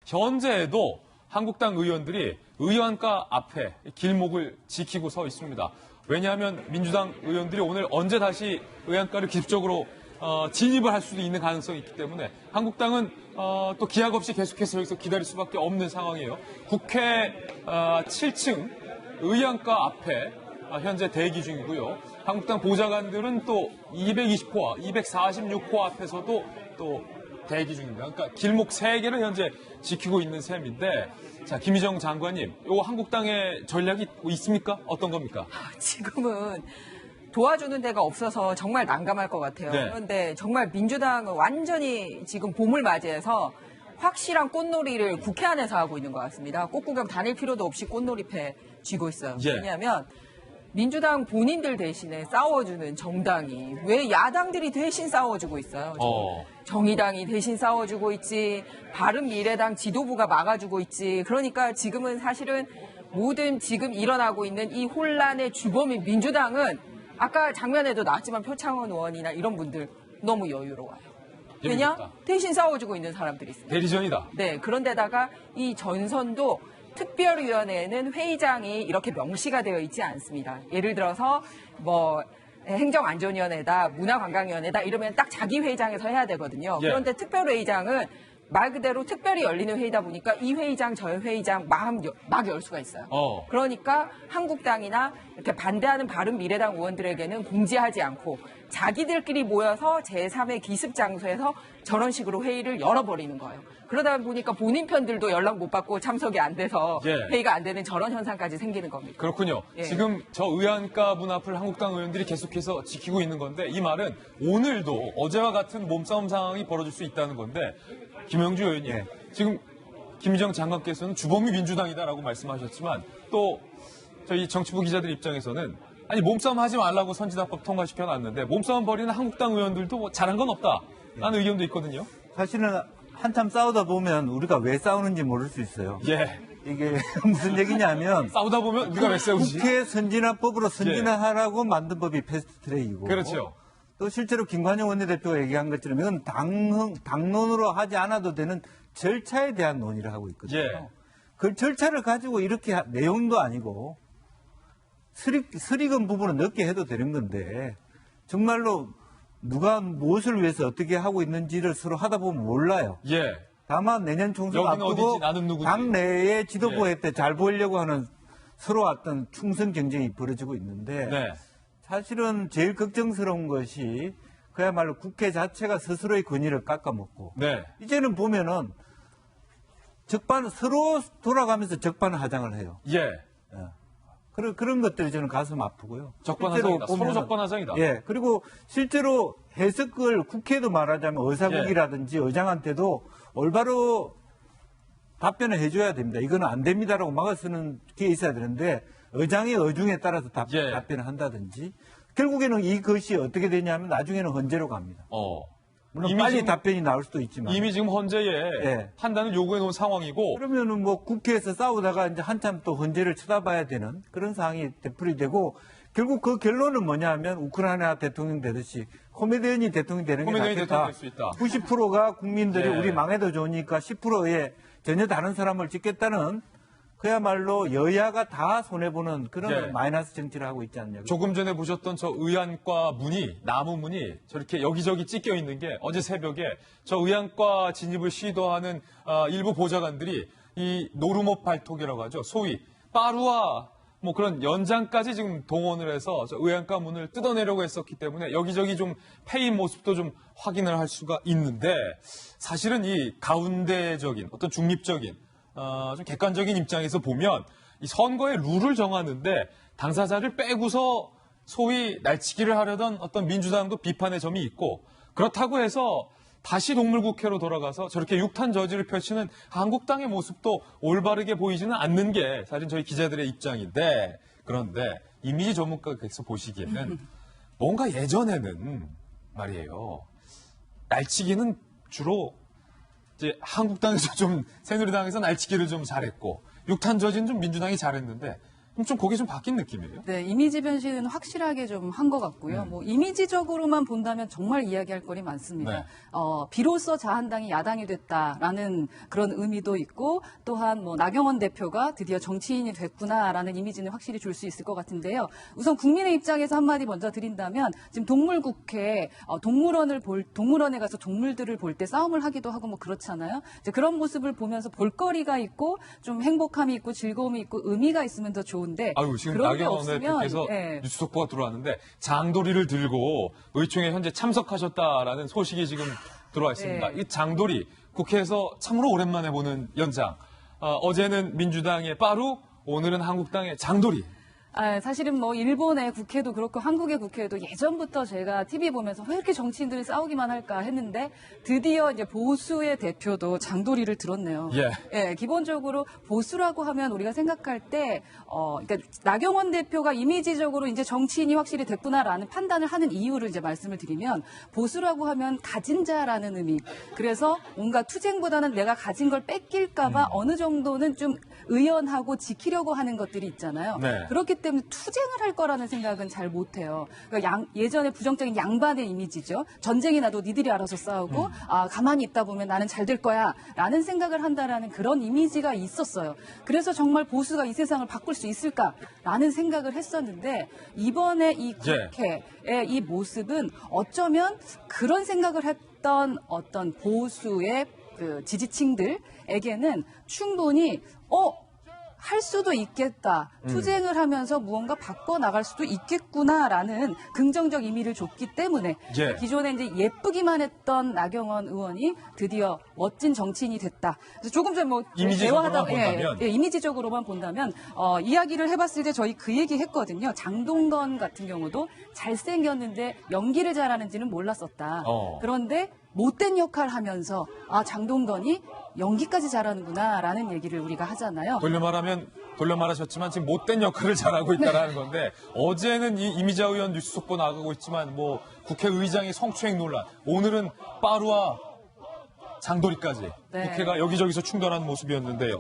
현재에도 한국당 의원들이 의원가 앞에 길목을 지키고 서 있습니다. 왜냐하면 민주당 의원들이 오늘 언제 다시 의원가를 기습적으로 진입을 할 수도 있는 가능성이 있기 때문에 한국당은 또 기약 없이 계속해서 여기서 기다릴 수밖에 없는 상황이에요. 국회 7층 의원가 앞에 현재 대기 중이고요. 한국당 보좌관들은 또 220호, 246호 앞에서도 또 대기 중입니다. 그러니까 길목 3개를 현재 지키고 있는 셈인데, 자, 김희정 장관님, 요 한국당의 전략이 있습니까? 어떤 겁니까? 지금은 도와주는 데가 없어서 정말 난감할 것 같아요. 네. 그런데 정말 민주당은 완전히 지금 봄을 맞이해서 확실한 꽃놀이를 국회 안에서 하고 있는 것 같습니다. 꽃구경 다닐 필요도 없이 꽃놀이패 쥐고 있어요. 예. 왜냐하면 민주당 본인들 대신에 싸워주는 정당이 왜 야당들이 대신 싸워주고 있어요? 정의당이 대신 싸워주고 있지, 바른미래당 지도부가 막아주고 있지. 그러니까 지금은 사실은 모든 지금 일어나고 있는 이 혼란의 주범인 민주당은 아까 장면에도 나왔지만 표창원 의원이나 이런 분들 너무 여유로워요. 왜냐? 재밌다. 대신 싸워주고 있는 사람들이 있습니다. 대리전이다. 네, 그런데다가 이 전선도 특별위원회에는 회의장이 이렇게 명시가 되어 있지 않습니다. 예를 들어서 뭐 행정안전위원회다, 문화관광위원회다 이러면 딱 자기 회의장에서 해야 되거든요. 예. 그런데 특별회의장은 말 그대로 특별히 열리는 회의다 보니까 이 회의장 저 회의장 막 열 수가 있어요. 그러니까 한국당이나 이렇게 반대하는 바른미래당 의원들에게는 공지하지 않고 자기들끼리 모여서 제3의 기습 장소에서 저런 식으로 회의를 열어버리는 거예요. 그러다 보니까 본인 편들도 연락 못 받고 참석이 안 돼서 예. 회의가 안 되는 저런 현상까지 생기는 겁니다. 그렇군요. 예. 지금 저 의안가 문 앞을 한국당 의원들이 계속해서 지키고 있는 건데, 이 말은 오늘도 어제와 같은 몸싸움 상황이 벌어질 수 있다는 건데, 김영주 의원님, 예. 지금 김희정 장관께서는 주범이 민주당이다라고 말씀하셨지만, 또 저희 정치부 기자들 입장에서는 아니 몸싸움 하지 말라고 선진화법 통과시켜놨는데 몸싸움 벌이는 한국당 의원들도 뭐 잘한 건 없다라는 의견도 있거든요. 사실은 한참 싸우다 보면 우리가 왜 싸우는지 모를 수 있어요. 예. 이게 무슨 얘기냐면 싸우다 보면 우리가 왜 싸우지? 국회 선진화법으로 선진화하라고 만든 법이 패스트트랙이고, 그렇죠. 또 실제로 김관영 원내대표가 얘기한 것처럼 이건 당론으로 하지 않아도 되는 절차에 대한 논의를 하고 있거든요. 예. 그 절차를 가지고 이렇게 내용도 아니고 스리건 부분은 늦게 해도 되는 건데, 정말로 누가 무엇을 위해서 어떻게 하고 있는지를 서로 하다 보면 몰라요. 예. 다만 내년 총선 여기는 앞두고 어디지, 나는 누구지? 당 내에 지도부에 때 잘 보이려고 하는 서로 어떤 충성 경쟁이 벌어지고 있는데, 네. 사실은 제일 걱정스러운 것이 그야말로 국회 자체가 스스로의 권위를 깎아먹고, 네. 이제는 보면은 서로 돌아가면서 적반하장을 해요. 예. 그런 것들이 저는 가슴 아프고요. 적반하장이다. 실제로 서로 보면은- 적반하장이다. 예. 그리고 실제로 해석을 국회도 말하자면 의사국이라든지 의장한테도 올바로 답변을 해줘야 됩니다. 이거는 안 됩니다라고 막아쓰는 게 있어야 되는데, 의장의 의중에 따라서 예. 답변을 한다든지, 결국에는 이것이 어떻게 되냐면 나중에는 헌재로 갑니다. 물론 이미 빨리 지금- 답변이 나올 수도 있지만. 이미 지금 헌재에 예. 판단을 요구해 놓은 상황이고, 그러면은 뭐 국회에서 싸우다가 이제 한참 또 헌재를 쳐다봐야 되는 그런 상황이 되풀이되고, 결국 그 결론은 뭐냐 하면 우크라이나 대통령 되듯이 코미디언이 대통령이 되는 게 코미디언이 낫겠다. 대통령이 될 수 있다. 90%가 국민들이 예. 우리 망해도 좋으니까 10%의 전혀 다른 사람을 찍겠다는, 그야말로 여야가 다 손해보는 그런 예. 마이너스 정치를 하고 있지 않냐고. 조금 전에 보셨던 저 의안과 문이, 나무 문이 저렇게 여기저기 찢겨 있는 게 어제 새벽에 저 의안과 진입을 시도하는 일부 보좌관들이 이 노루목 발톱이라고 하죠. 소위 빠루와 뭐 그런 연장까지 지금 동원을 해서 저 의안과 문을 뜯어내려고 했었기 때문에 여기저기 좀 패인 모습도 좀 확인을 할 수가 있는데, 사실은 이 가운데적인 어떤 중립적인 좀 객관적인 입장에서 보면 이 선거의 룰을 정하는데 당사자를 빼고서 소위 날치기를 하려던 어떤 민주당도 비판의 점이 있고, 그렇다고 해서 다시 동물국회로 돌아가서 저렇게 육탄 저지를 펼치는 한국당의 모습도 올바르게 보이지는 않는 게 사실 저희 기자들의 입장인데, 그런데 이미지 전문가께서 보시기에는 뭔가 예전에는 말이에요, 날치기는 주로 이제 한국당에서 좀, 새누리당에서 날치기를 좀 잘했고, 육탄 저지는 좀 민주당이 잘했는데, 좀 그게 좀 바뀐 느낌이에요. 네, 이미지 변신은 확실하게 좀 한 것 같고요. 뭐 이미지적으로만 본다면 정말 이야기할 거리 많습니다. 네. 비로소 자한당이 야당이 됐다라는 그런 의미도 있고, 또한 뭐 나경원 대표가 드디어 정치인이 됐구나라는 이미지는 확실히 줄 수 있을 것 같은데요. 우선 국민의 입장에서 한마디 먼저 드린다면, 지금 동물국회 동물원에 가서 동물들을 볼 때 싸움을 하기도 하고 뭐 그렇잖아요. 이제 그런 모습을 보면서 볼거리가 있고 좀 행복함이 있고 즐거움이 있고 의미가 있으면 더 좋은데, 아유, 지금 그런 게 나경원 없으면 대표께서 예. 뉴스 속보가 들어왔는데 장도리를 들고 의총에 현재 참석하셨다라는 소식이 지금 들어와 있습니다. 네. 이 장도리 국회에서 참으로 오랜만에 보는 연장. 어제는 민주당의 빠루, 오늘은 한국당의 장도리. 사실은 뭐 일본의 국회도 그렇고 한국의 국회도 예전부터 제가 TV 보면서 왜 이렇게 정치인들이 싸우기만 할까 했는데, 드디어 이제 보수의 대표도 장도리를 들었네요. 예. 기본적으로 보수라고 하면 우리가 생각할 때, 그러니까 나경원 대표가 이미지적으로 이제 정치인이 확실히 됐구나라는 판단을 하는 이유를 이제 말씀을 드리면, 보수라고 하면 가진 자라는 의미. 그래서 뭔가 투쟁보다는 내가 가진 걸 뺏길까봐 어느 정도는 좀 의연하고 지키려고 하는 것들이 있잖아요. 네. 그렇기 때문에 투쟁을 할 거라는 생각은 잘 못해요. 그러니까 예전에 부정적인 양반의 이미지죠. 전쟁이 나도 니들이 알아서 싸우고 가만히 있다 보면 나는 잘 될 거야 라는 생각을 한다라는 그런 이미지가 있었어요. 그래서 정말 보수가 이 세상을 바꿀 수 있을까라는 생각을 했었는데, 이번에 이 국회의 이 모습은 어쩌면 그런 생각을 했던 어떤 보수의 그 지지층들에게는 충분히 할 수도 있겠다. 투쟁을 하면서 무언가 바꿔나갈 수도 있겠구나라는 긍정적 의미를 줬기 때문에 예. 기존에 이제 예쁘기만 했던 나경원 의원이 드디어 멋진 정치인이 됐다. 그래서 조금 전에 뭐 이미지적으로만 본다면? 이미지적으로만 본다면 이야기를 해봤을 때 저희 그 얘기 했거든요. 장동건 같은 경우도 잘생겼는데 연기를 잘하는지는 몰랐었다. 그런데 못된 역할 하면서 장동건이 연기까지 잘하는구나라는 얘기를 우리가 하잖아요. 돌려 말하셨지만 지금 못된 역할을 잘하고 있다라는 건데, 어제는 이 이미자 의원 뉴스 속보 나가고 있지만 뭐 국회의장이 성추행 논란, 오늘은 빠루와 장도리까지 네. 국회가 여기저기서 충돌하는 모습이었는데요.